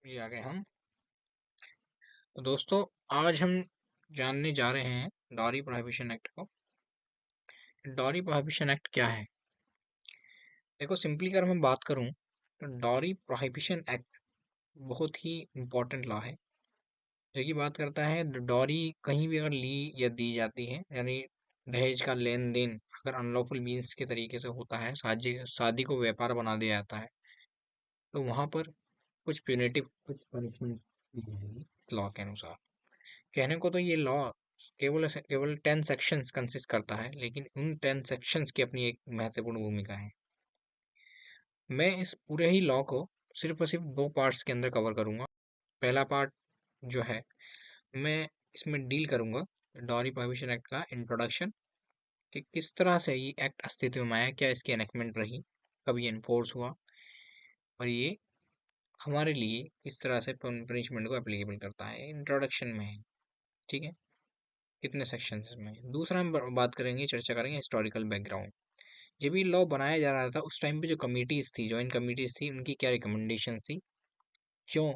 ये आ गए हम। तो दोस्तों, आज हम जानने जा रहे हैं डॉरी प्रोहिबिशन एक्ट को। डॉरी प्रोहिबिशन एक्ट क्या है? देखो, सिंपली अगर मैं बात करूं तो डॉरी प्रोहिबिशन एक्ट बहुत ही इम्पोर्टेंट लॉ है, जो कि बात करता है डॉरी कहीं भी अगर ली या दी जाती है, यानी दहेज का लेन देन अगर अनलॉफुल मीन्स के तरीके से होता है, शादी शादी को व्यापार बना दिया जाता है, तो वहां पर कुछ प्यूनिटिव कुछ पनिशमेंट दी जाएगी इस लॉ के अनुसार। कहने को तो ये लॉ केवल 10 सेक्शंस कंसिस्ट करता है, लेकिन उन 10 सेक्शंस की अपनी एक महत्वपूर्ण भूमिका है। मैं इस पूरे ही लॉ को सिर्फ और सिर्फ दो पार्ट्स के अंदर कवर करूंगा। पहला पार्ट जो है, मैं इसमें डील करूंगा डॉरी प्रोहिबिशन एक्ट का इंट्रोडक्शन, कि किस तरह से ये एक्ट अस्तित्व में आया, क्या इसकी एनेक्टमेंट रही, कब ये इन्फोर्स हुआ, और ये हमारे लिए किस तरह से पनिशमेंट को एप्लीकेबल करता है। इंट्रोडक्शन में है, ठीक है। कितने सेक्शन इसमें हैं। दूसरा हम बात करेंगे, चर्चा करेंगे हिस्टोरिकल बैकग्राउंड। जब ये लॉ बनाया जा रहा था उस टाइम पे जो कमिटीज थी, जॉइंट कमिटीज थी, उनकी क्या रिकमेंडेशन थी, क्यों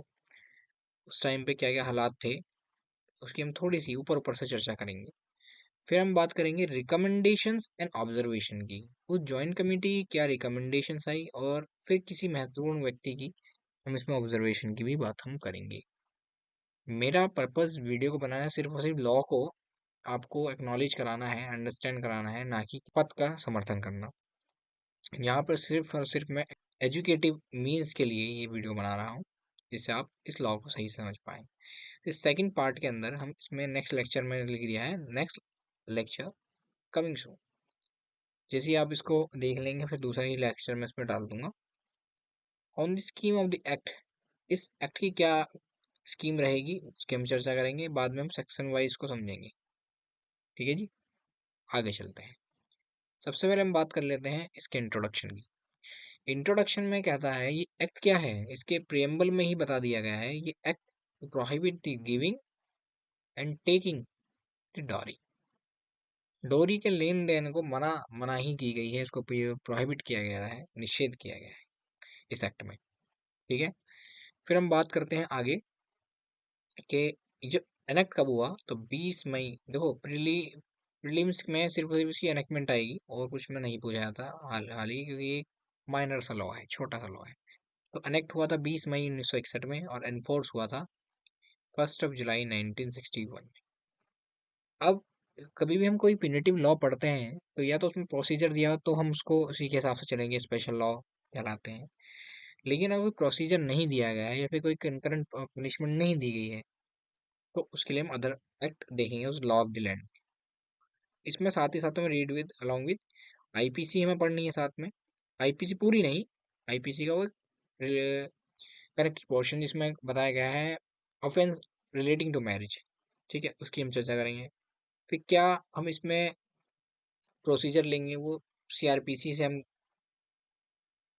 उस टाइम पे क्या क्या हालात थे, उसकी हम थोड़ी सी ऊपर ऊपर से चर्चा करेंगे। फिर हम बात करेंगे रिकमेंडेशंस एंड ऑब्जर्वेशन की। उस जॉइंट कमेटी की क्या रिकमेंडेशंस आई, और फिर किसी महत्वपूर्ण व्यक्ति की हम इसमें ऑब्जर्वेशन की भी बात हम करेंगे। मेरा पर्पस वीडियो को बनाना सिर्फ और सिर्फ लॉ को आपको एक्नॉलेज कराना है, अंडरस्टैंड कराना है, ना कि पद का समर्थन करना। यहाँ पर सिर्फ और सिर्फ मैं एजुकेटिव मीन्स के लिए ये वीडियो बना रहा हूँ, जिससे आप इस लॉ को सही समझ पाएँ। इस सेकंड पार्ट के अंदर हम इसमें नेक्स्ट लेक्चर में लिख दिया है, नेक्स्ट लेक्चर कमिंग सून। जैसे ही आप इसको देख लेंगे, फिर दूसरा ही लेक्चर मैं इसमें डाल दूंगा on the scheme of the act. इस एक्ट की क्या स्कीम रहेगी उसकी हम चर्चा करेंगे, बाद में हम सेक्शन वाइज को समझेंगे। ठीक है जी, आगे चलते हैं। सबसे पहले हम बात कर लेते हैं इसके इंट्रोडक्शन की। इंट्रोडक्शन में कहता है ये एक्ट क्या है, इसके प्रियम्बल में ही बता दिया गया है, ये act prohibit the giving and taking the dowry. डोरी के लेन देन को मनाही की गई है, इसको प्रोहिबिट किया गया है, निषेध किया गया है इस एक्ट में। ठीक है। फिर हम बात करते हैं आगे कि जो एनेक्ट कब हुआ, तो 20 मई। देखो, प्रीलिम्स में सिर्फ और सिर्फ इसकी एनेक्टमेंट आएगी, और कुछ में नहीं पूछा जाता हाल ही, क्योंकि ये माइनर सा लॉ है, छोटा सा लॉ है। तो अनेक्ट हुआ था 20 मई 1961 में, और एनफोर्स हुआ था 1 जुलाई 1961 में। अब कभी भी हम कोई पिनिटिव लॉ पढ़ते हैं, तो या तो उसमें प्रोसीजर दिया हो तो हम उसको उसी के हिसाब से चलेंगे, स्पेशल लॉ कहलाते हैं। लेकिन अगर कोई प्रोसीजर नहीं दिया गया है, या फिर कोई कंकरेंट पनिशमेंट नहीं दी गई है, तो उसके लिए हम अदर एक्ट देखेंगे, उस लॉ ऑफ द लैंड। इसमें साथ ही साथ में read with along with IPC हमें पढ़नी है साथ में। आईपीसी पूरी नहीं, आईपीसी का वो करेक्ट पोर्शन जिसमें बताया गया है ऑफेंस रिलेटिंग टू मैरिज। ठीक है, उसकी हम चर्चा करेंगे। फिर क्या हम इसमें प्रोसीजर लेंगे, वो सीआरपीसी से हम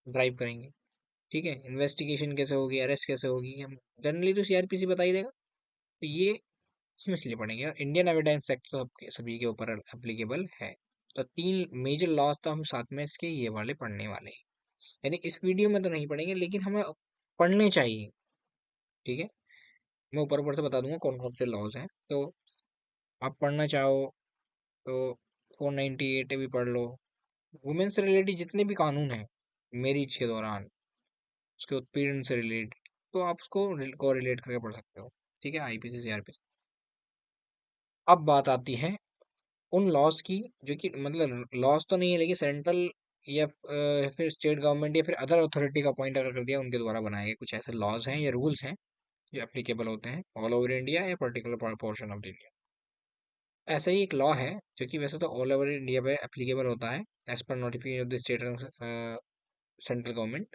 ड्राइव करेंगे। ठीक है, इन्वेस्टिगेशन कैसे होगी, अरेस्ट कैसे होगी, हम जनरली तो सीआरपीसी बता ही देगा, तो ये इसमें इसलिए पढ़ेंगे। और इंडियन एविडेंस एक्ट तो सभी के ऊपर एप्लीकेबल है। तो तीन मेजर लॉज तो हम साथ में इसके ये वाले पढ़ने वाले हैं, यानी इस वीडियो में तो नहीं पढ़ेंगे, लेकिन हमें पढ़ने चाहिए। ठीक है, मैं ऊपर ऊपर से बता दूंगा कौन कौन से लॉज हैं, तो आप पढ़ना चाहो तो 498 भी पढ़ लो। वुमेन से रिलेटेड जितने भी कानून हैं मैरिज के दौरान, उसके उत्पीड़न से रिलेटेड, तो आप उसको को रिलेट करके पढ़ सकते हो। ठीक है, आईपीसी सीआरपीसी। अब बात आती है उन लॉज की, जो कि मतलब लॉज तो नहीं है, लेकिन सेंट्रल या फिर स्टेट गवर्नमेंट या फिर अदर अथॉरिटी का पॉइंट अगर कर दिया, उनके द्वारा बनाए गए कुछ ऐसे लॉज हैं या रूल्स हैं जो एप्लीकेबल होते हैं ऑल ओवर इंडिया या पर्टिकुलर पोर्शन ऑफ इंडिया। ऐसा ही एक लॉ है जो कि वैसे तो ऑल ओवर इंडिया पे एप्लीकेबल होता है, as per notification of the state central government,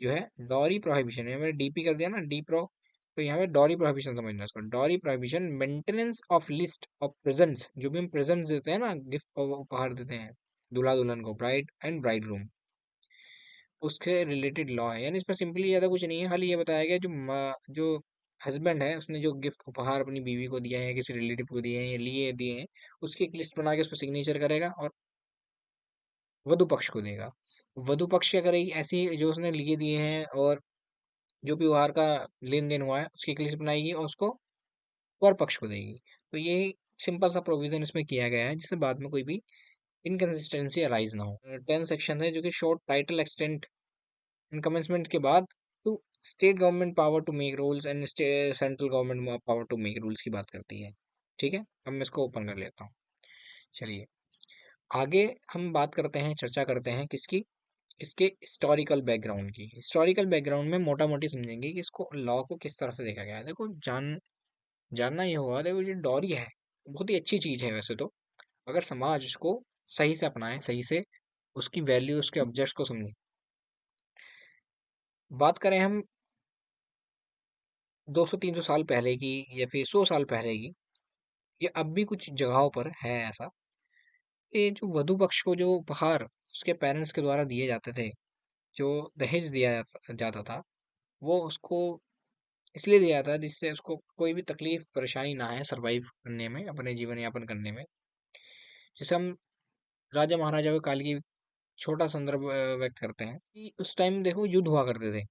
जो है डॉरी प्रोहिबिशन है। मैंने डीपी कर दिया ना, डी प्रो, तो यहाँ पे डॉरी प्रोहिबिशन समझना इसको। Dowry prohibition maintenance of list of presents, जो भी हम प्रेजेंट्स देते हैं ना, गिफ्ट उपहार देते हैं दूल्हा दुल्हन को, ब्राइड एंड ब्राइड रूम, उसके रिलेटेड लॉ है। यानी इसमें सिंपली ज़्यादा कुछ नहीं है, खाली ये बताया गया जो हस्बैंड है उसने जो गिफ्ट उपहार अपनी बीवी को दिया है, किसी रिलेटिव को दिए हैं या लिए दिए हैं, उसकी एक लिस्ट बना के उस पर सिग्नेचर करेगा और वधु पक्ष को देगा। वधु पक्ष क्या करेगी, ऐसी जो उसने लिए दिए हैं और जो भी उपहार का लेन देन हुआ है उसकी एक लिस्ट बनाएगी और उसको वर पक्ष को देगी। तो ये सिंपल सा प्रोविजन इसमें किया गया है जिससे बाद में कोई भी इनकंसिस्टेंसी अराइज ना हो। 10 सेक्शन है जो कि short title extent in commencement के बाद two state government power to make rules and central government power to make rules की बात करती है। ठीक है, अब मैं इसको ओपन कर लेता हूँ। चलिए आगे हम बात करते हैं, चर्चा करते हैं किसकी, इसके हिस्टोरिकल बैकग्राउंड की। हिस्टोरिकल बैकग्राउंड में मोटा मोटी समझेंगे कि इसको लॉ को किस तरह से देखा गया है। देखो जानना ये होगा, देखो जो डॉरी है बहुत ही अच्छी चीज है वैसे तो, अगर समाज उसको सही से अपनाए, सही से उसकी वैल्यू, उसके ऑब्जेक्ट्स को समझे। बात करें हम 200-300 साल पहले की या फिर 100 साल पहले की, ये अब भी कुछ जगहों पर है ऐसा, कि जो वधु पक्ष को जो उपहार उसके पेरेंट्स के द्वारा दिए जाते थे, जो दहेज दिया जाता था, वो उसको इसलिए दिया जाता है जिससे उसको कोई भी तकलीफ परेशानी ना आए सरवाइव करने में, अपने जीवन यापन करने में। जैसे हम राजा महाराजा के काल की छोटा संदर्भ व्यक्त करते हैं कि उस टाइम देखो युद्ध हुआ करते थे।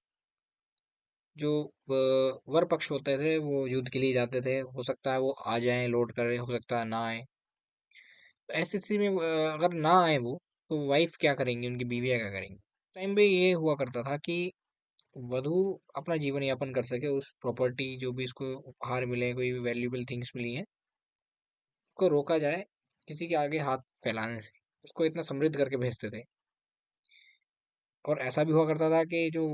जो वर पक्ष होते थे वो युद्ध के लिए जाते थे, हो सकता है वो आ जाएं लौट कर, हो सकता है ना आए। तो ऐसी स्थिति में अगर ना आए वो, तो वाइफ क्या करेंगी, उनकी बीवियाँ क्या करेंगी। टाइम पे ये हुआ करता था कि वधु अपना जीवन यापन कर सके, उस प्रॉपर्टी जो भी उसको उपहार मिले, कोई भी वैल्यूएबल थिंग्स मिली हैं, उसको रोका जाए किसी के आगे हाथ फैलाने से, उसको इतना समृद्ध करके भेजते थे। और ऐसा भी हुआ करता था कि जो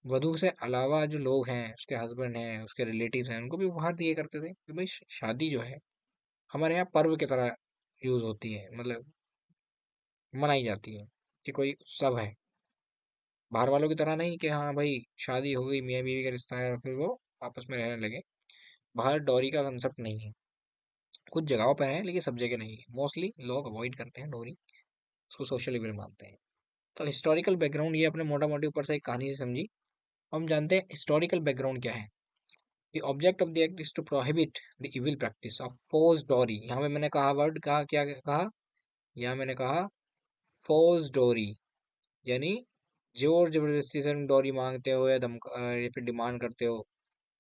वधु से अलावा जो लोग हैं, उसके हस्बैंड हैं, उसके रिलेटिव्स हैं, उनको भी उपहार दिए करते थे कि भाई शादी जो है हमारे यहाँ पर्व की तरह यूज होती है, मतलब मनाई जाती है कि कोई उत्सव है। बाहर वालों की तरह नहीं कि हाँ भाई शादी हो गई, मियाँ बीवी का रिश्ता है, फिर वो आपस में रहने लगे। बाहर डॉरी का कंसेप्ट नहीं है, कुछ जगहों पर है लेकिन सब जगह नहीं है। मोस्टली लोग अवॉइड करते हैं डोरी, उसको सोशल इविल मानते हैं। तो हिस्टोरिकल बैकग्राउंड ये अपने मोटा मोटी ऊपर से एक कहानी से समझी। हम जानते हैं हिस्टोरिकल बैकग्राउंड क्या है। The object of the act is to prohibit the evil practice of force dowry. यहाँ पे मैंने कहा वर्ड कहा, क्या कहा, यहाँ मैंने कहा फोर्स डोरी, यानी जोर जबरदस्ती से तुम डोरी मांगते हो या या फिर डिमांड करते हो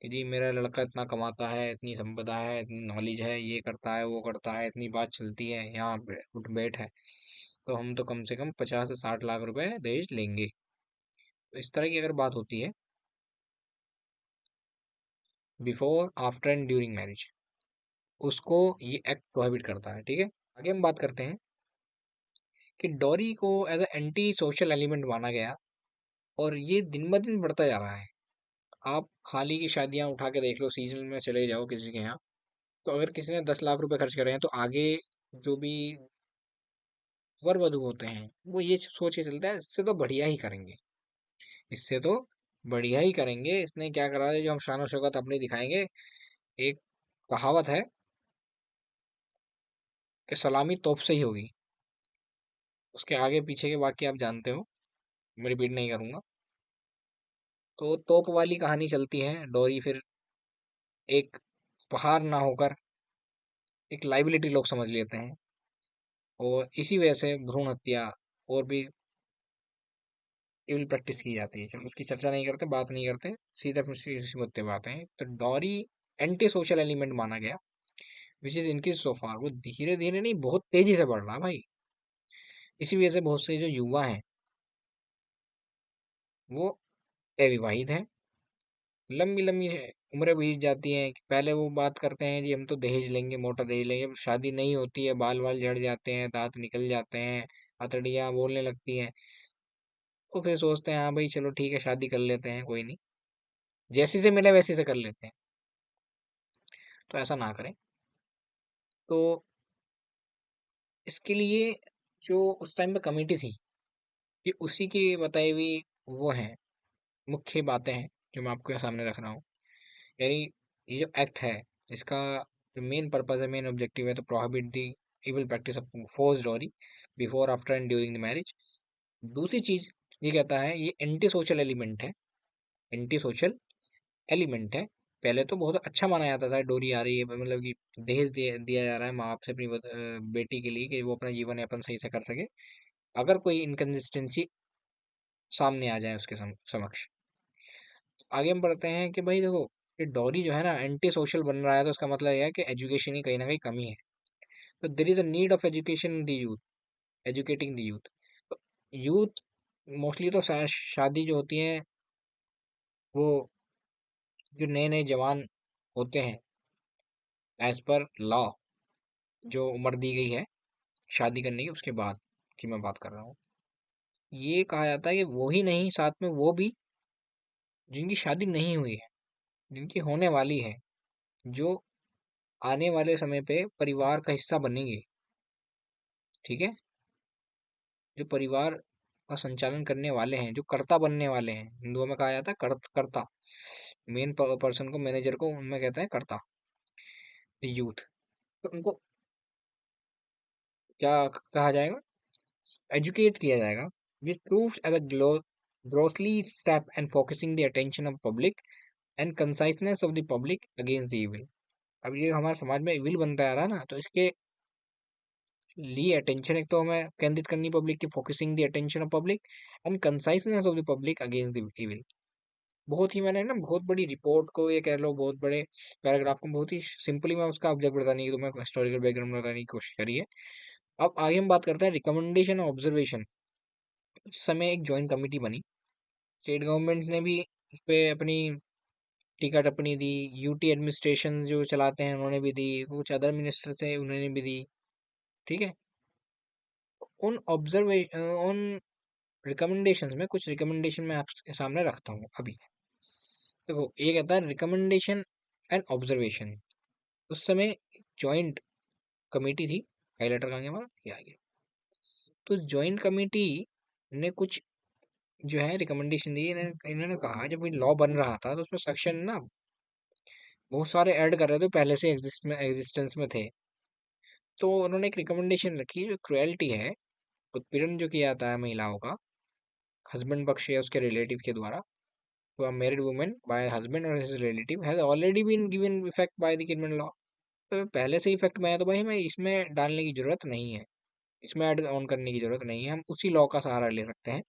कि जी मेरा लड़का इतना कमाता है, इतनी संपदा है, इतनी नॉलेज है, ये करता है, वो करता है, इतनी बात चलती है, यहाँ पे उठ बैठ है, तो हम तो कम से कम 50 से 60 लाख रुपए दहेज लेंगे। तो इस तरह की अगर बात होती है before, after and during marriage, उसको ये एक्ट प्रोहिबिट करता है। ठीक है, आगे हम बात करते हैं कि डॉरी को as a anti social element माना गया, और ये दिन ब दिन बढ़ता जा रहा है। आप हाल ही की शादियां उठा के देख लो, सीजन में चले जाओ किसी के यहाँ, तो अगर किसी ने 10 लाख रुपए खर्च करे हैं, तो आगे जो भी वर वधु होते हैं वो ये सोच के चलता है इससे तो बढ़िया ही करेंगे, इससे तो बढ़िया ही करेंगे, इसने क्या करा है जो हम शान शौकत अपनी दिखाएंगे। एक कहावत है कि सलामी तोप से ही होगी। उसके आगे पीछे के वाक्य आप जानते हो, मैं रिपीट नहीं करूंगा। तो तोप वाली कहानी चलती है, डोरी फिर एक उपहार ना होकर एक लाइबिलिटी लोग समझ लेते हैं, और इसी वजह से भ्रूण हत्या और भी इविल प्रैक्टिस की जाती है। चलो उसकी चर्चा नहीं करते, बात नहीं करते, सीधे अपनी सीधी मुद्दे पे आते हैं। तो डॉरी एंटी सोशल एलिमेंट माना गया, विच इज इनक्रीज सो फार। वो धीरे धीरे नहीं, बहुत तेजी से बढ़ रहा है भाई। इसी वजह से बहुत से जो युवा हैं वो अविवाहित हैं, लंबी लंबी उम्रें बीत जाती हैं कि पहले वो बात करते हैं जी हम तो दहेज लेंगे, मोटा दहेज लेंगे, शादी नहीं होती है, बाल वाल झड़ जाते हैं, दांत निकल जाते हैं, हथड़ियां बोलने लगती हैं, तो फिर सोचते हैं हाँ भाई चलो ठीक है शादी कर लेते हैं, कोई नहीं, जैसी से मिले वैसी से कर लेते हैं। तो ऐसा ना करें। तो इसके लिए जो उस टाइम पे कमेटी थी, ये उसी की बताई हुई वो हैं मुख्य बातें हैं जो मैं आपके सामने रख रहा हूँ। यानी ये जो एक्ट है, इसका जो मेन पर्पज है, मेन ऑब्जेक्टिव है, to prohibit the evil practice of force dowry before, after and during the marriage. दूसरी चीज ये कहता है, ये एंटी सोशल एलिमेंट है, एंटी सोशल एलिमेंट है। पहले तो बहुत अच्छा माना जाता था, डोरी आ रही है मतलब कि दहेज दिया जा रहा है माँ बाप से अपनी बेटी के लिए कि वो अपना जीवन यापन सही से कर सके, अगर कोई इनकन्सिस्टेंसी सामने आ जाए उसके समक्ष। आगे हम पढ़ते हैं कि भाई देखो, ये डॉरी जो है ना एंटी सोशल बन रहा है, तो उसका मतलब यह है कि एजुकेशन की कहीं ना कहीं कमी है। तो there is a need of education the youth, educating the youth. तो यूथ मोस्टली तो शादी जो होती है वो, जो नए नए जवान होते हैं, एज पर लॉ जो उम्र दी गई है शादी करने की, उसके बाद की मैं बात कर रहा हूँ। ये कहा जाता है कि वो ही नहीं, साथ में वो भी जिनकी शादी नहीं हुई है, जिनकी होने वाली है, जो आने वाले समय पे परिवार का हिस्सा बनेंगे। ठीक है, जो परिवार का संचालन करने वाले हैं, जो कर्ता बनने वाले हैं, हिंदुओं में कहा जाता है कर्ता। मेन पर्सन को, मैनेजर को उनमें कहते हैं कर्ता, यूथ। तो उनको क्या कहा जाएगा, एजुकेट किया जाएगा, which proves as a grossly step and focusing the attention of public and conciseness of the public against the evil. अब ये हमारे समाज में इविल बनता आ रहा है ना, तो इसके लिए अटेंशन एक तो हमें केंद्रित करनी पब्लिक की, focusing the attention of public and conciseness of the public against the evil. बहुत ही मैंने ना बहुत बड़ी रिपोर्ट को, ये कह लो बहुत बड़े पैराग्राफ को, बहुत ही सिंपली मैं उसका ऑब्जेक्ट बताने की, तुम्हें हिस्टोरिकल बैकग्राउंड बताने की कोशिश करी है। अब आगे हम बात करते हैं रिकमेंडेशन और ऑब्जर्वेशन। उस समय एक ज्वाइंट कमेटी बनी, स्टेट गवर्नमेंट ने भी इस पे अपनी टीका टिप्पणी दी, यूटी एडमिनिस्ट्रेशन जो चलाते हैं उन्होंने भी दी, कुछ अदर मिनिस्टर थे उन्होंने भी दी। ठीक है, उन ऑब्जर्वे उन रिकमेंडेशंस में कुछ रिकमेंडेशन मैं आपके सामने रखता हूँ अभी। देखो, एक आता है रिकमेंडेशन एंड ऑब्जर्वेशन। उस समय जॉइंट कमेटी थी, हाईलाइटर कहाँ गया हमारा, ये आ गया। तो जॉइंट कमेटी ने कुछ जो है रिकमेंडेशन दी। इन्होंने कहा जब ये लॉ बन रहा था तो उसमें सेक्शन ना बहुत सारे ऐड कर रहे थे, पहले से एग्जिस्टेंस में थे। तो उन्होंने एक रिकमेंडेशन रखी, जो क्रुएल्टी है, उत्पीड़न जो किया जाता है महिलाओं का हस्बैंड पक्ष या उसके रिलेटिव के द्वारा, to a married woman by her husband or his relative has already been given effect by the criminal law। तो पहले से इफेक्ट में है, तो भाई हमें इसमें डालने की जरूरत नहीं है, इसमें ऐड ऑन करने की जरूरत नहीं है, हम उसी लॉ का सहारा ले सकते हैं।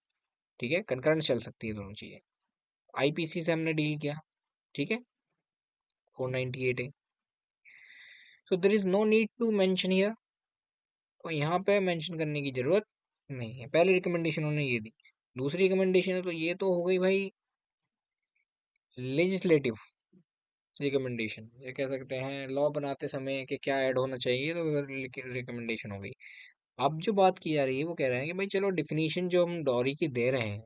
ठीक है, कंकरेंट चल सकती है दोनों चीजें। आईपीसी से हमने डील किया। ठीक है, 498 है। So there is no need to mention here, तो यहाँ पे मेंशन करने की जरूरत नहीं है। पहली रिकमेंडेशन उन्होंने ये दी। दूसरी रिकमेंडेशन है, तो ये तो हो गई भाई लेजिस्लेटिव रिकमेंडेशन, ये कह सकते हैं लॉ बनाते समय कि क्या ऐड होना चाहिए, तो रिकमेंडेशन हो गई। अब जो बात की जा रही है वो कह रहे हैं कि भाई चलो डिफिनीशन जो हम डॉरी की दे रहे हैं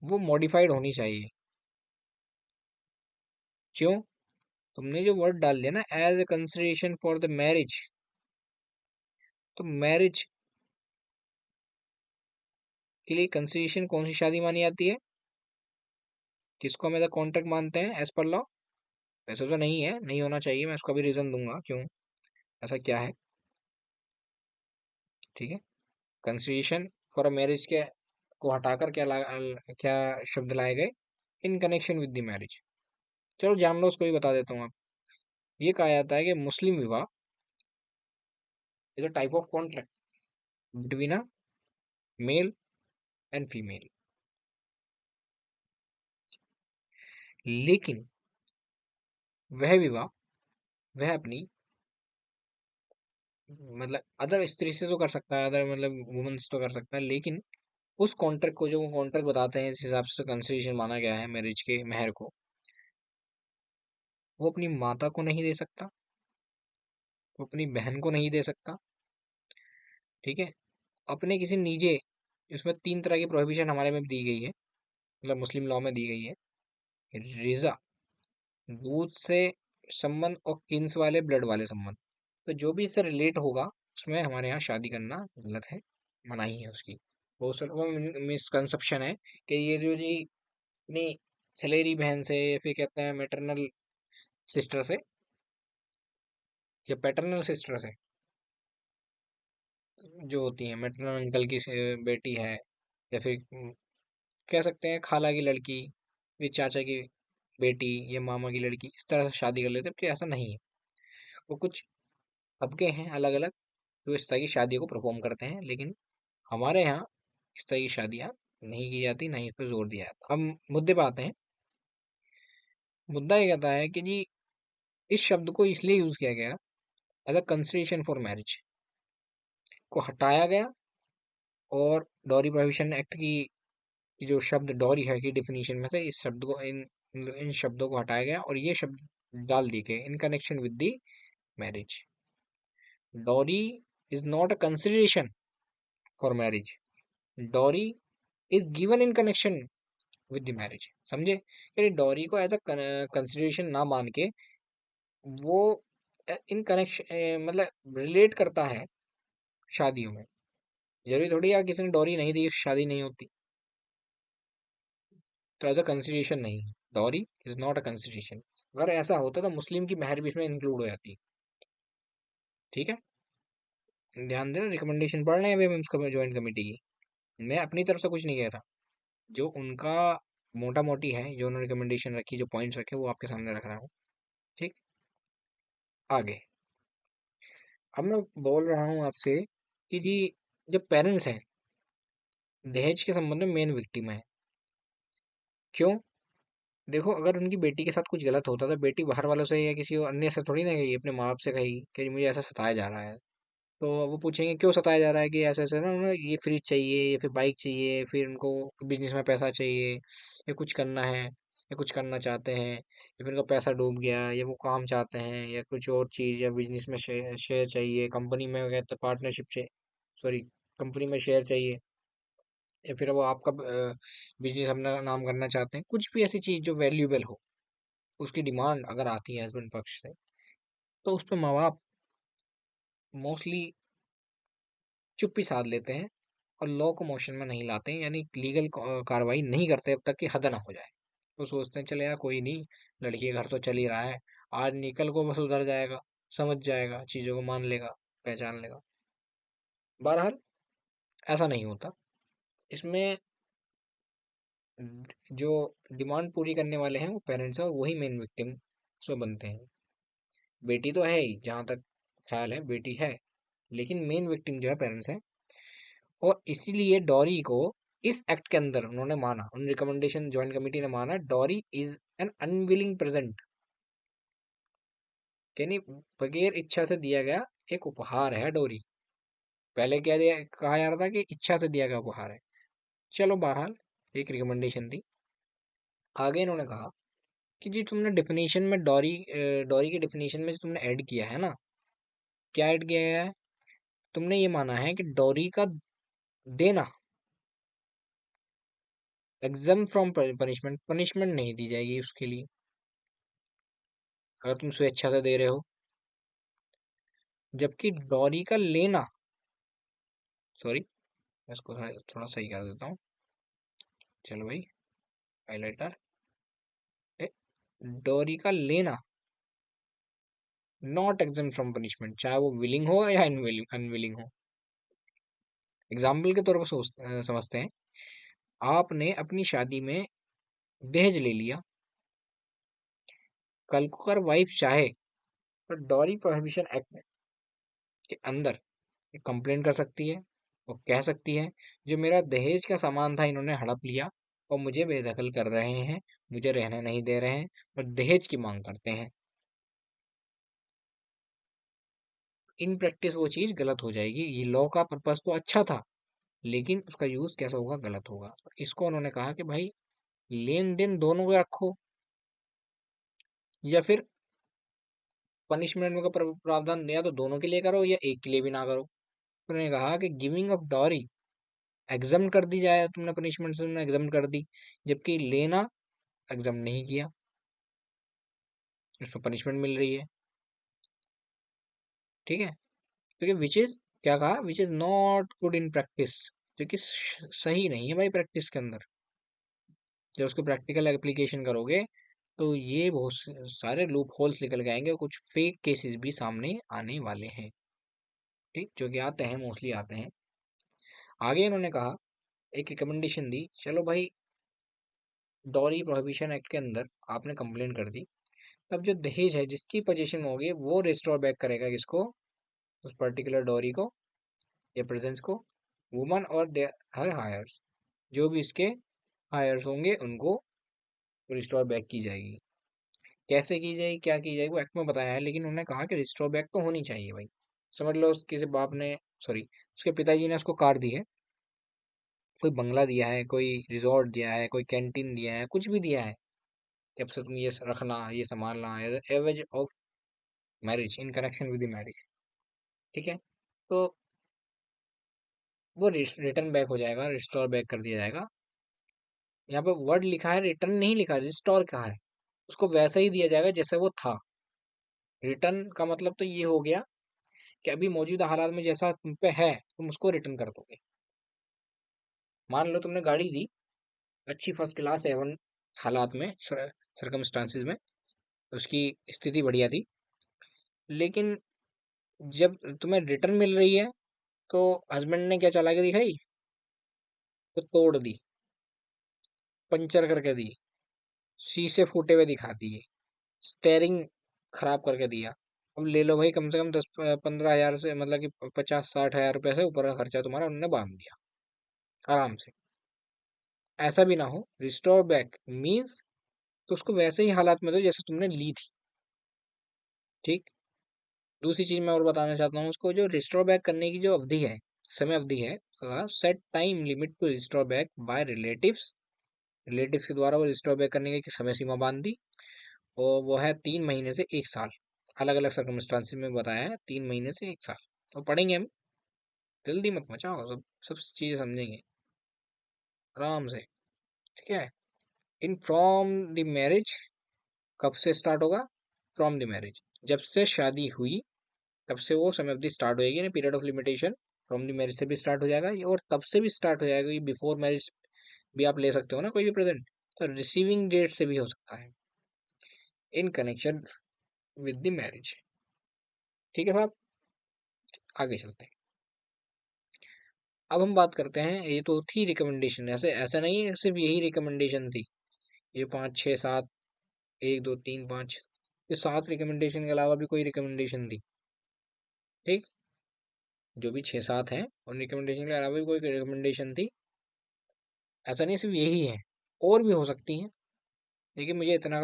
वो मॉडिफाइड होनी चाहिए। क्यों? तुमने जो वर्ड डाल दिया ना, as a consideration for the marriage, तो मैरिज के लिए कंसिडरेशन कौन सी शादी मानी जाती है, किसको हम एज कॉन्ट्रैक्ट मानते हैं एज पर लॉ? वैसे तो नहीं है, नहीं होना चाहिए, मैं उसका भी रीजन दूंगा क्यों, ऐसा क्या है। ठीक है, कंसिडरेशन फॉर अ मैरिज के को हटाकर क्या शब्द लाए गए, in connection with the marriage. चलो जान लो, उसको भी बता देता हूँ आप। ये कहा जाता है कि मुस्लिम विवाह is a type of contract between a male and female. लेकिन वह विवाह, वह अपनी मतलब अदर स्त्री से तो कर सकता है, अदर मतलब वुमन से तो कर सकता है, लेकिन उस कॉन्ट्रैक्ट को, जो वो कॉन्ट्रैक्ट बताते हैं इस हिसाब से कंसिडरेशन माना गया है मैरिज के मेहर को, वो अपनी माता को नहीं दे सकता, वो अपनी बहन को नहीं दे सकता। ठीक है, अपने किसी निजी, इसमें तीन तरह की प्रोहिबिशन हमारे में दी गई है, मतलब मुस्लिम लॉ में दी गई है। रिजा, दूध से संबंध, और किन्स वाले ब्लड वाले संबंध, तो जो भी इससे रिलेट होगा उसमें हमारे यहाँ शादी करना गलत है, मनाही है उसकी। बहुत सारा मिसकंसेप्शन है कि ये जो जी अपनी सलेरी बहन से, या फिर कहते हैं मैटरनल सिस्टर से या पैटर्नल सिस्टर से, जो होती है मैटरनल अंकल की बेटी है, या फिर कह सकते हैं खाला की लड़की, फिर चाचा की बेटी या मामा की लड़की, इस तरह से शादी कर लेते हैं, जबकि ऐसा नहीं है। वो कुछ तबके हैं अलग अलग जो इस तरह की शादी को परफॉर्म करते हैं, लेकिन हमारे यहाँ इस तरह की शादियाँ नहीं की जाती, ना ही इस पर जोर दिया जाता। अब मुद्दे पे आते हैं। मुद्दा ये कहता है कि जी इस शब्द को इसलिए यूज किया गया as a consideration for marriage, को हटाया गया, और डॉरी प्रोहिबिशन एक्ट की जो शब्द डॉरी है की डिफिनीशन में से इस शब्द को इन इन शब्दों को हटाया गया और ये शब्द डाल दिए गए in connection with the marriage. Dowry is not a consideration for marriage, dowry is given in connection with the marriage. समझे? यानी डॉरी को एज अ कंसिडरेशन ना मान के वो इन कनेक्शन मतलब रिलेट करता है शादियों में। जरूरी थोड़ी यार किसी ने डॉरी नहीं दी शादी नहीं होती। तो एज अ कंसिडरेशन नहीं है, dowry is not a consideration. अगर ऐसा होता तो मुस्लिम की महर भी इसमें इंक्लूड हो जाती। ठीक है, ध्यान देना, रिकमेंडेशन पढ़ रहे हैं अभी हम इसका ज्वाइंट कमेटी की। मैं अपनी तरफ से कुछ नहीं कह रहा, जो उनका मोटा मोटी है, जो उन्होंने रिकमेंडेशन रखी, जो पॉइंट्स रखे, वो आपके सामने रख रहा हूँ। ठीक, आगे अब मैं बोल रहा हूँ आपसे कि जी जो पेरेंट्स हैं दहेज के संबंध में मेन विक्टिम है। क्यों? देखो, अगर उनकी बेटी के साथ कुछ गलत होता तो बेटी बाहर वालों से या किसी और अन्य से थोड़ी ना गई, अपने माँ बाप से कही कि मुझे ऐसा सताया जा रहा है। तो वो पूछेंगे क्यों सताया जा रहा है, कि ऐसा ऐसा ना उन्हें ये फ्रिज चाहिए या फिर बाइक चाहिए, फिर उनको बिजनेस में पैसा चाहिए, या कुछ करना है, या कुछ करना चाहते हैं, या फिर उनका पैसा डूब गया, या वो काम चाहते हैं, या कुछ और चीज़, या बिजनेस में शेयर शेयर चाहिए, कंपनी में कहते पार्टनरशिप से, सॉरी, कंपनी में शेयर चाहिए, या फिर वो आपका बिजनेस अपना नाम करना चाहते हैं, कुछ भी ऐसी चीज़ जो वैल्यूएबल हो, उसकी डिमांड अगर आती है हस्बैंड पक्ष से, तो उस पर माँ बाप मोस्टली चुप्पी साध लेते हैं और लॉ को मोशन में नहीं लाते हैं, यानी लीगल कार्रवाई नहीं करते अब तक कि हद ना हो जाए। तो सोचते हैं चले यार कोई नहीं, लड़की के घर तो चल ही रहा है, आज निकल को बस उधर जाएगा, समझ जाएगा, चीज़ों को मान लेगा, पहचान लेगा। बहरहाल ऐसा नहीं होता। इसमें जो डिमांड पूरी करने वाले हैं वो पेरेंट्स हैं, और वही मेन विक्टिम सो बनते हैं। बेटी तो है ही, जहाँ तक ख्याल है बेटी है, लेकिन मेन विक्टिम जो है पेरेंट्स है। और इसीलिए डॉरी को इस एक्ट के अंदर उन्होंने माना, उन रिकमेंडेशन जॉइंट कमेटी ने माना, dowry is an unwilling present, यानी बगैर इच्छा से दिया गया एक उपहार है डोरी। पहले क्या दिया कहा जा रहा था कि इच्छा से दिया गया उपहार है। चलो बहरहाल एक रिकमेंडेशन थी। आगे इन्होंने कहा कि जी तुमने डेफिनेशन में डॉरी डॉरी की डेफिनेशन में जो तुमने ऐड किया है ना, क्या ऐड किया गया है? तुमने ये माना है कि डॉरी का देना एग्जाम फ्रॉम पनिशमेंट, पनिशमेंट नहीं दी जाएगी उसके लिए, अगर तुम स्वेच्छा से दे रहे हो। जबकि डॉरी का लेना, सॉरी मैं इसको थोड़ा सही कर देता हूँ। चलो भाई, हाइलाइटर, डॉरी का लेना नॉट एग्जाम फ्रॉम पनिशमेंट, चाहे वो विलिंग हो या अनविलिंग हो। एग्जाम्पल के तौर पर समझते हैं, आपने अपनी शादी में दहेज ले लिया, कल को अगर वाइफ चाहे तो डॉरी प्रोहिबिशन एक्ट के अंदर कंप्लेन कर सकती है और कह सकती है जो मेरा दहेज का सामान था इन्होंने हड़प लिया और मुझे बेदखल कर रहे हैं, मुझे रहने नहीं दे रहे हैं और दहेज की मांग करते हैं। इन प्रैक्टिस वो चीज़ गलत हो जाएगी। ये लॉ का पर्पस तो अच्छा था, लेकिन उसका यूज़ कैसा होगा, गलत होगा। तो इसको उन्होंने कहा कि भाई लेन देन दोनों का रखो, या फिर पनिशमेंट का प्रावधान या तो दोनों के लिए करो या एक के लिए भी ना करो। उन्होंने कहा कि गिविंग ऑफ डॉरी एग्जाम कर दी जाए, तुमने पनिशमेंट से तुमने एग्जाम कर दी, जबकि लेना एग्जाम नहीं किया, उसमें पनिशमेंट मिल रही है। ठीक है, क्योंकि विच इज क्या कहा, which is not good in practice, जो कि सही नहीं है भाई प्रैक्टिस के अंदर। जब उसको प्रैक्टिकल एप्लीकेशन करोगे तो ये बहुत सारे लूप होल्स निकल के आएंगे और कुछ फेक केसेस भी सामने आने वाले हैं। ठीक, जो कि आते हैं, मोस्टली आते हैं। आगे इन्होंने कहा, एक रिकमेंडेशन दी, चलो भाई डॉरी प्रोहिबिशन एक्ट के अंदर आपने कंप्लेन कर दी, तब जो दहेज है जिसकी पोजीशन में होगी वो रिस्टोर बैक करेगा किसको, उस पर्टिकुलर डॉरी को या प्रेजेंस को, वुमन और हर हायर्स, जो भी इसके हायर्स होंगे उनको रिस्टोर बैक की जाएगी। कैसे की जाएगी, क्या की जाएगी, वो एक्ट में बताया है, लेकिन उन्होंने कहा कि रिस्टोर बैक तो होनी चाहिए भाई। समझ लो किसी बाप ने, सॉरी, उसके पिताजी ने उसको कार दी है, कोई बंगला दिया है, कोई रिजॉर्ट दिया है, कोई कैंटीन दिया है, कुछ भी दिया है कि अब से तुम ये रखना, ये संभालना एवज of marriage, in connection with the marriage. ठीक है, तो वो रिटर्न बैक हो जाएगा, रिस्टोर बैक कर दिया जाएगा। यहाँ पे वर्ड लिखा है, रिटर्न नहीं लिखा, रिस्टोर कहा है, उसको वैसा ही दिया जाएगा जैसे वो था। रिटर्न का मतलब तो ये हो गया कि अभी मौजूदा हालात में जैसा तुम पे है तुम उसको रिटर्न कर दोगे। मान लो तुमने गाड़ी दी, अच्छी फर्स्ट क्लास एवन हालात में, सरकमस्टांसिस में, उसकी स्थिति बढ़िया थी, लेकिन जब तुम्हें रिटर्न मिल रही है तो हस्बैंड ने क्या चला के दिखाई, तो तोड़ दी, पंचर करके दी, शीशे फूटे हुए दिखा दिए, स्टेयरिंग खराब करके दिया। अब ले लो भाई, कम से कम 10-15 हजार से, मतलब कि 50-60 हजार रुपये से ऊपर का खर्चा तुम्हारा उन्होंने बांध दिया आराम से। ऐसा भी ना हो, रिस्टोर बैक मीन्स तो उसको वैसे ही हालात में दो जैसे तुमने ली थी। ठीक। दूसरी चीज मैं और बताना चाहता हूँ, उसको जो रिस्टोर बैक करने की जो अवधि है, समय अवधि है, set time limit to restore back by relatives, relatives के द्वारा वो रिस्टोर बैक करने की समय सीमा बांध दी, और वो है 3 महीने से 1 साल। अलग अलग सर्कमस्टांसिस में बताया है, 3 महीने से 1 साल। तो पढ़ेंगे हम, जल्दी मत मचाओ, सब सब चीजें समझेंगे आराम से। ठीक है। इन फ्रॉम द मैरिज, कब से स्टार्ट होगा, फ्रॉम द मैरिज, जब से शादी हुई तब से वो समय अवधि स्टार्ट हो जाएगी ना, period of limitation from the marriage से भी स्टार्ट हो जाएगा और तब से भी स्टार्ट हो जाएगा, बिफोर मैरिज भी आप ले सकते हो ना, कोई भी प्रेजेंट, तो रिसीविंग डेट से भी हो सकता है, इन कनेक्शन विद द मैरिज। ठीक है साहब, आगे चलते हैं। अब हम बात करते हैं, ये तो थी रिकमेंडेशन, ऐसे ऐसा नहीं है सिर्फ यही रिकमेंडेशन थी, ये 5 6 7, 1 2 3 5, ये 7 रिकमेंडेशन के अलावा भी कोई रिकमेंडेशन थी। ठीक, जो भी 6 7 हैं और रिकमेंडेशन के अलावा भी कोई रिकमेंडेशन थी, ऐसा नहीं सिर्फ यही है, और भी हो सकती हैं, लेकिन मुझे इतना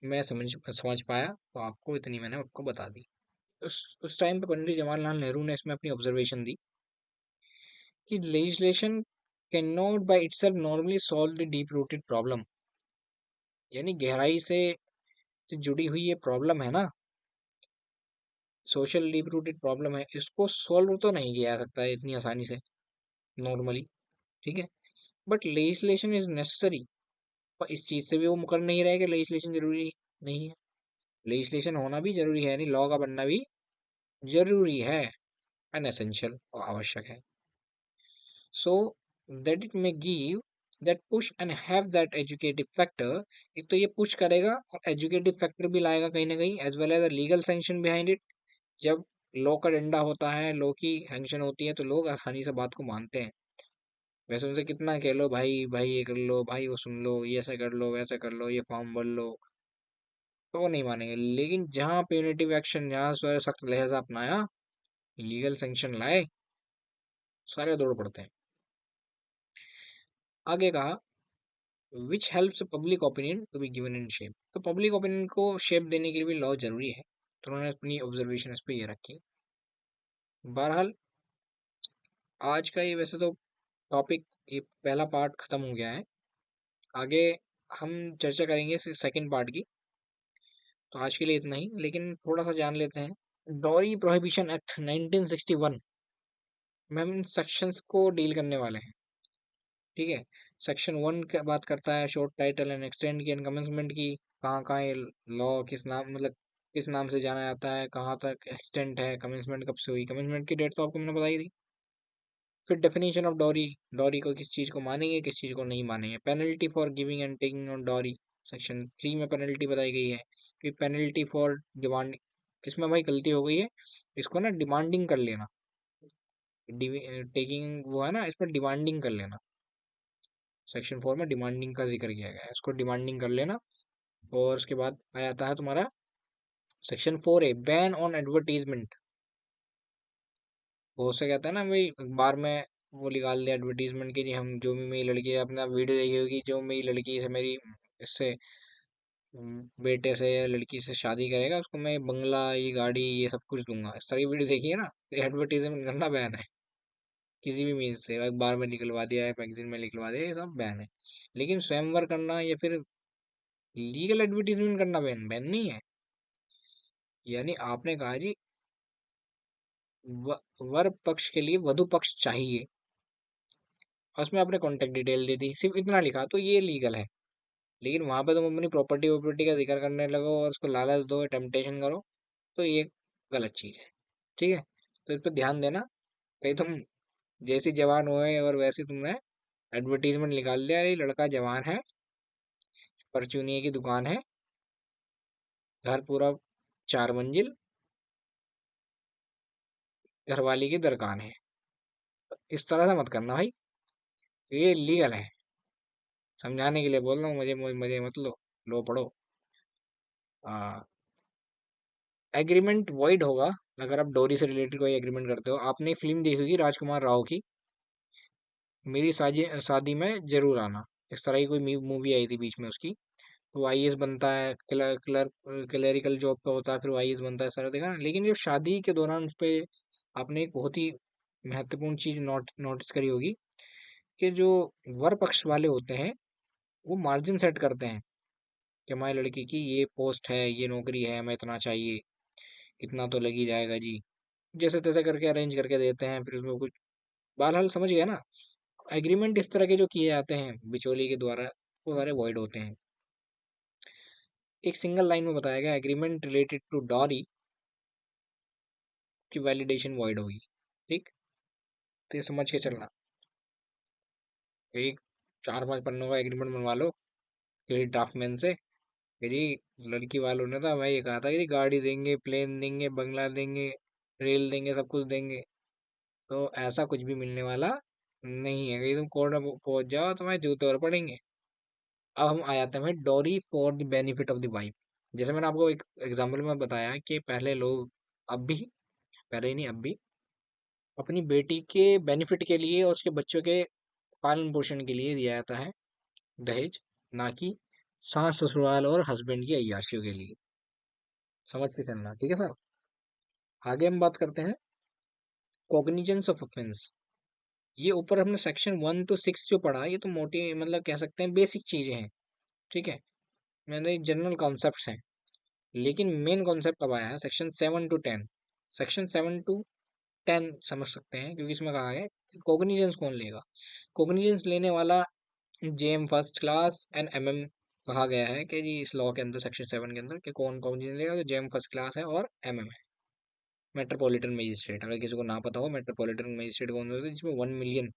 मैं समझ पाया, तो आपको इतनी मैंने आपको बता दी। उस टाइम पे पंडित जवाहरलाल नेहरू ने इसमें अपनी ऑब्जर्वेशन दी कि legislation can not by itself normally solve the deep rooted problem, यानी गहराई से जुड़ी हुई ये प्रॉब्लम है ना, सोशल डीप रूटेड प्रॉब्लम है, इसको सॉल्व तो नहीं किया जा सकता है इतनी आसानी से नॉर्मली। ठीक है, बट लेजिस्लेशन इज नेसेसरी, और इस चीज से भी वो मुकर नहीं रहे कि लेजिस्लेशन जरूरी नहीं है, लेजिस्लेशन होना भी जरूरी है, यानी लॉ का बनना भी जरूरी है, एन एसेंशियल और आवश्यक है। So that it may give that push and have that educative factor, एक तो ये पुश करेगा और एजुकेटिव फैक्टर भी लाएगा कहीं ना कहीं, as well as legal sanction behind it. जब लॉ का डंडा होता है, लॉ की सैंक्शन होती है, तो लोग आसानी से बात को मानते हैं। वैसे उनसे कितना कह लो भाई भाई ये कर लो, भाई वो सुन लो, ये ऐसा कर लो, वैसा कर लो, ये फॉर्म भर लो, तो वो नहीं मानेंगे। लेकिन जहाँ प्यूनिटिव एक्शन, जहाँ सख्त लहजा अपनाया, लीगल सैंक्शन लाए, सारे दौड़ पड़ते हैं। आगे कहा, which helps public opinion to be given in shape, तो पब्लिक ओपिनियन को शेप देने के लिए भी लॉ जरूरी है, तो उन्होंने अपनी ऑब्जर्वेशन इस पे ये रखी। बहरहाल आज का ये वैसे तो टॉपिक, ये पहला पार्ट खत्म हो गया है, आगे हम चर्चा करेंगे सेकंड पार्ट की। तो आज के लिए इतना ही, लेकिन थोड़ा सा जान लेते हैं, डॉरी प्रोहिबिशन एक्ट 1961 में हम इन सेक्शंस को डील करने वाले हैं। ठीक है, सेक्शन 1 का बात करता है शॉर्ट टाइटल एंड एक्सटेंड की एंड कमेंसमेंट की, कहाँ कहाँ ये लॉ किस नाम, मतलब किस नाम से जाना जाता है, कहाँ तक एक्सटेंड है, कमेंसमेंट कब से हुई, कमेंसमेंट की डेट तो आपको मैंने बताई थी। फिर डेफिनेशन ऑफ डॉरी, डॉरी को किस चीज़ को मानेंगे, किस चीज़ को नहीं मानेंगे, penalty for giving and taking on dowry, section 3 में पेनल्टी बताई गई है कि पेनल्टी फॉर डिमांड, इसमें भाई गलती हो गई है, इसको ना डिमांडिंग कर लेना, टेकिंग वो है ना, इसमें डिमांडिंग कर लेना, सेक्शन 4 में डिमांडिंग का जिक्र किया गया है, इसको डिमांडिंग कर लेना। और उसके बाद आ जाता है तुम्हारा section 4A, ban on advertisement. बहुत से कहते हैं ना भाई, अखबार में वो निकाल दिया एडवर्टीजमेंट की, जी हम जो भी मेरी लड़की अपना वीडियो देखी होगी, जो मेरी लड़की से मेरी इससे बेटे से या लड़की से शादी करेगा उसको मैं बंगला, ये गाड़ी, ये सब कुछ दूंगा, इस तरह की वीडियो देखी है ना, तो एडवर्टीजमेंट करना बैन है किसी भी मीन्स से। अखबार में निकलवा दिया है, मैगजीन में निकलवा दिया, ये सब बैन है। लेकिन स्वयंवर करना या फिर लीगल एडवर्टीजमेंट करना बैन बैन नहीं है। यानी आपने कहा जी वर पक्ष के लिए वधु पक्ष चाहिए, और उसमें आपने कॉन्टेक्ट डिटेल दे दी, सिर्फ इतना लिखा, तो ये लीगल है। लेकिन वहां पे तुम अपनी प्रॉपर्टी वॉपर्टी का जिक्र करने लगो और उसको लालच दो, टेम्पटेशन करो, तो ये गलत चीज है। ठीक है, तो इस पर ध्यान देना। कहीं तुम जैसी जवान हुए और वैसे तुमने एडवर्टीजमेंट निकाल दिया, ये लड़का जवान है, परचूनिए की दुकान है, घर पूरा 4 मंजिल, घरवाली की दरकान है, इस तरह से मत करना भाई, ये लीगल है। समझाने के लिए बोल रहा हूँ, मजे मजे मत लो पढ़ो। एग्रीमेंट वॉइड होगा अगर आप डोरी से रिलेटेड कोई एग्रीमेंट करते हो। आपने फिल्म देखी होगी राजकुमार राव की, मेरी शादी शादी में जरूर आना, इस तरह की कोई मूवी आई थी बीच में उसकी। वो आईएएस बनता है, क्लरिकल जॉब पे होता है, फिर वो आईएएस बनता है, सारा देखा ना। लेकिन जो शादी के दौरान उस पे आपने एक बहुत ही महत्वपूर्ण चीज नोटिस करी होगी कि जो वर पक्ष वाले होते हैं वो मार्जिन सेट करते हैं कि हमारी लड़की की ये पोस्ट है, ये नौकरी है, हमें इतना चाहिए, इतना तो लग ही जाएगा जी, जैसे तैसे करके अरेंज करके देते हैं। फिर उसमें कुछ बहरहाल समझ गया ना। एग्रीमेंट इस तरह के जो किए जाते हैं बिचौली के द्वारा, वो सारे वॉइड होते हैं। एक सिंगल लाइन में बताया गया, एग्रीमेंट रिलेटेड टू डॉरी की वैलिडेशन वॉइड होगी। ठीक, तो ये समझ के चलना। एक 4-5 पन्नों का एग्रीमेंट बनवा लो किसी ड्राफ्टमैन से कि जी लड़की वालों ने तो हमें ये कहा था कि जी गाड़ी देंगे, प्लेन देंगे, बंगला देंगे, रेल देंगे, सब कुछ देंगे। तो ऐसा कुछ भी मिलने वाला नहीं है, कहीं तुम कोर्ट में पहुंच जाओ तुम्हारे जूते और पड़ेंगे। अब हम आ जाते हैं dowry for the benefit of the wife. जैसे मैंने आपको एक एग्जांपल में बताया कि पहले लोग, अब भी, पहले ही नहीं अब भी, अपनी बेटी के बेनिफिट के लिए और उसके बच्चों के पालन पोषण के लिए दिया जाता है दहेज, ना कि सास ससुराल और हस्बैंड की अय्याशियों के लिए। समझ के चलना, ठीक है सर। आगे हम बात करते हैं कॉग्निजेंस ऑफ ऑफेंस। ये ऊपर हमने सेक्शन 1 to 6 जो पढ़ा, ये तो मोटी मतलब कह सकते हैं बेसिक चीजें हैं। ठीक है, मैंने जनरल कॉन्सेप्ट्स हैं। लेकिन मेन कॉन्सेप्ट कब आया है, सेक्शन 7 to 10। सेक्शन 2 to 10 समझ सकते हैं, क्योंकि इसमें कहा है कॉग्निजेंस कौन लेगा। कॉग्निजेंस लेने वाला JM first class and MM कहा गया है कि जी इस लॉ के अंदर सेक्शन 7 के अंदर कि कौन कॉग्निजेंस लेगा, तो जेएम फर्स्ट क्लास है और एमएम है, मेट्रोपॉलिटन मजिस्ट्रेट। अगर किसी को ना पता हो, मेट्रोपॉलिटन मजिस्ट्रेट कौन होता है, जिसमें 1 मिलियन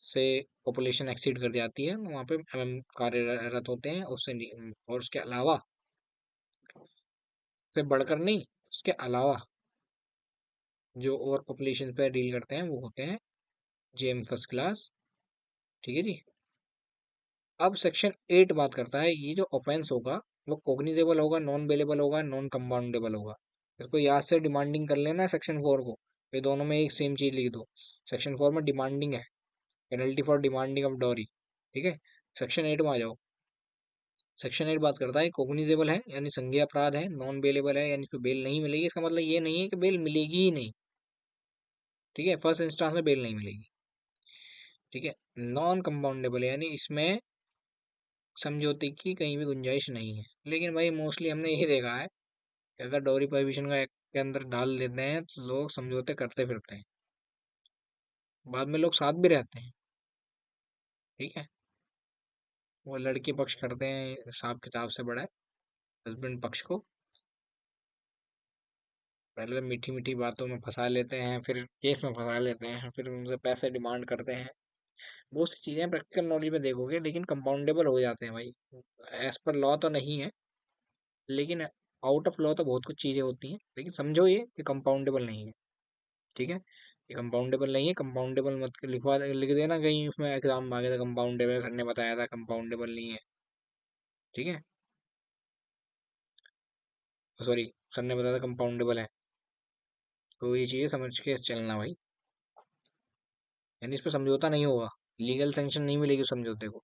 से पॉपुलेशन एक्सीड कर जाती है, तो वहाँ पे एमएम कार्यरत होते हैं। और उसके अलावा, से बढ़कर नहीं, उसके अलावा जो और पॉपुलेशन पे डील करते हैं वो होते हैं जेएम फर्स्ट क्लास। ठीक है जी। अब सेक्शन 8 बात करता है ये जो ऑफेंस होगा वो कॉग्निजेबल होगा, नॉन बेलेबल होगा, नॉन कंपाउंडेबल होगा। इसको याद से डिमांडिंग कर लेना है सेक्शन 4 को, ये दोनों में एक सेम चीज लिख दो। सेक्शन 4 में डिमांडिंग है, penalty for demanding of dowry. ठीक है, सेक्शन 8 में आ जाओ। सेक्शन 8 बात करता है कॉग्निजेबल है यानी संज्ञेय अपराध है, नॉन बेलेबल है यानी इसको बेल नहीं मिलेगी। इसका मतलब ये नहीं है कि बेल मिलेगी ही नहीं। ठीक है, फर्स्ट इंस्टांस में बेल नहीं मिलेगी। ठीक है, नॉन कंपाउंडेबल यानी इसमें समझौते की कहीं भी गुंजाइश नहीं है। लेकिन भाई मोस्टली हमने ये देखा है कि अगर डॉरी प्रोहिबिशन का एक्ट के अंदर डाल देते हैं तो लोग समझौते करते फिरते हैं, बाद में लोग साथ भी रहते हैं। ठीक है, वो लड़के पक्ष करते हैं हिसाब किताब से बड़ा है हस्बैंड पक्ष को, पहले मीठी मीठी बातों में फंसा लेते हैं, फिर केस में फंसा लेते हैं, फिर उनसे पैसे डिमांड करते हैं। बहुत सी चीजें प्रैक्टिकल नॉलेज में देखोगे, लेकिन कंपाउंडेबल हो जाते हैं भाई। एज पर लॉ तो नहीं है, लेकिन आउट ऑफ लॉ तो बहुत कुछ चीजें होती हैं, लेकिन समझो ये कि कंपाउंडेबल नहीं है। ठीक है, ये कंपाउंडेबल नहीं है। कंपाउंडेबल मत लिख देना कहीं उसमें एग्जाम में आ गया था कंपाउंडेबल, सर ने बताया था कंपाउंडेबल नहीं है। ठीक है, सॉरी, सर ने बताया था कंपाउंडेबल है। तो ये चीजें समझ के चलना भाई। यानी इस पे समझौता नहीं होगा, लीगल सैंक्शन नहीं मिलेगी उस समझौते को।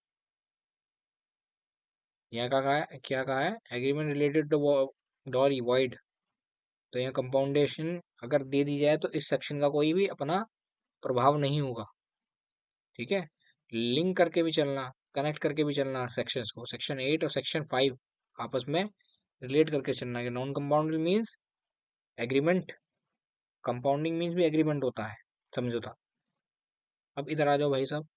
यहाँ क्या कहा है, agreement related to dowry void. तो यहाँ कंपाउंडेशन अगर दे दी जाए तो इस सेक्शन का कोई भी अपना प्रभाव नहीं होगा। ठीक है, लिंक करके भी चलना, कनेक्ट करके भी चलना सेक्शंस को, सेक्शन 8 और सेक्शन 5 आपस में रिलेट करके चलना है। Non compounding means agreement, compounding means भी एग्रीमेंट होता है, समझौता। अब इधर आ जाओ भाई साहब।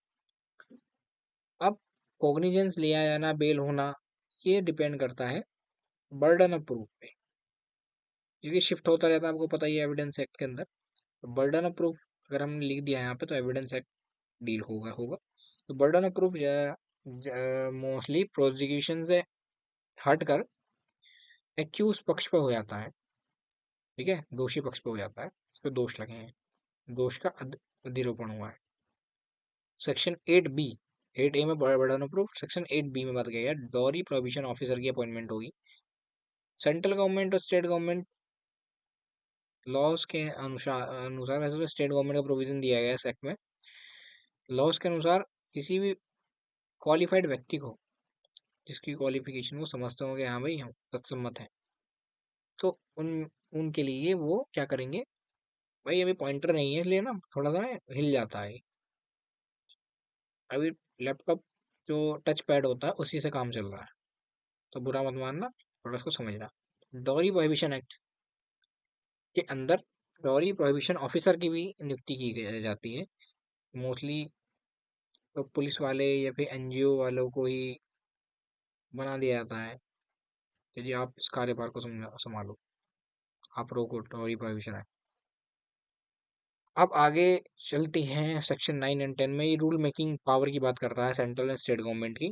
अब कॉग्निजेंस लिया जाना, बेल होना, ये डिपेंड करता है बर्डन ऑफ प्रूफ पे, क्योंकि शिफ्ट होता रहता है, आपको पता ही है एविडेंस एक्ट के अंदर। तो बर्डन ऑफ प्रूफ अगर हम लिख दिया यहाँ पे तो एविडेंस एक्ट डील होगा होगा। तो burden of proof mostly prosecution से हटकर एक्यूज पक्ष पे हो जाता है। ठीक है, दोषी पक्ष पे हो जाता है, इस पे दोष लगे हैं, दोष का अधिरोपण हुआ है। सेक्शन 8 बी, 8 ए में burden of proof, section 8 B में बात किया गया डॉरी प्रोहिबिशन ऑफिसर की अपॉइंटमेंट होगी। सेंट्रल गवर्नमेंट और स्टेट गवर्नमेंट लॉज के अनुसार अनुसार वैसे तो स्टेट गवर्नमेंट का प्रोविजन दिया गया है इस एक्ट में। लॉज के अनुसार किसी भी क्वालिफाइड व्यक्ति को, जिसकी क्वालिफिकेशन वो समझते होंगे हाँ भाई हम तत्सम्मत है, तो उन उनके लिए वो क्या करेंगे, भाई अभी पॉइंटर नहीं है इसलिए ना थोड़ा सा हिल जाता है। अभी लैपटॉप जो टच पैड होता है उसी से काम चल रहा है, तो बुरा मत मानना, थोड़ा उसको समझना। डॉरी प्रोहिबिशन एक्ट के अंदर डॉरी प्रोहिबिशन ऑफिसर की भी नियुक्ति की जाती है। मोस्टली तो पुलिस वाले या फिर एनजीओ वालों को ही बना दिया जाता है कि जी आप इस कार्यभार को संभालो, आप रोको डॉरी प्रोहिबिशन एक्ट। अब आगे चलती हैं, सेक्शन 9 एंड 10 में ये रूल मेकिंग पावर की बात करता है, सेंट्रल एंड स्टेट गवर्नमेंट की,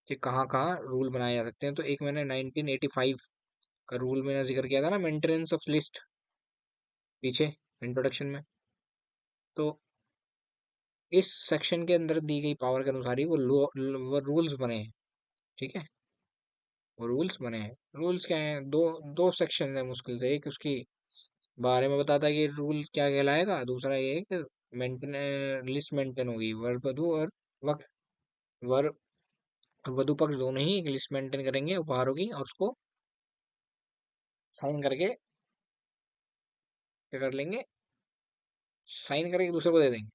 कि कहाँ कहाँ रूल बनाए जा सकते हैं। तो एक मैंने 1985 का रूल मैंने जिक्र किया था ना, मेंटेनेंस ऑफ लिस्ट, पीछे इंट्रोडक्शन में। तो इस सेक्शन के अंदर दी गई पावर के अनुसार ही वो रूल्स बने हैं। ठीक है, वो रूल्स बने हैं। रूल्स क्या हैं, दो दो सेक्शन है मुश्किल से, एक उसकी बारे में बताता है कि रूल क्या कहलाएगा, दूसरा ये है कि मेंटेन लिस्ट मेंटेन होगी, वर वधु और वक वर वधु पक्ष दोनों ही एक लिस्ट मेंटेन करेंगे उपहारों की, और उसको साइन करके क्या कर लेंगे, साइन करके एक दूसरे को दे देंगे।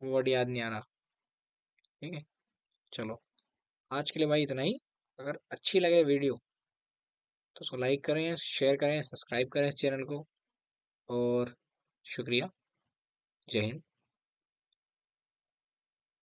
वर्ड याद नहीं आ रहा। ठीक है, चलो आज के लिए भाई इतना ही। अगर अच्छी लगे वीडियो तो उसको लाइक करें, शेयर करें, सब्सक्राइब करें इस चैनल को। और शुक्रिया, जय हिंद।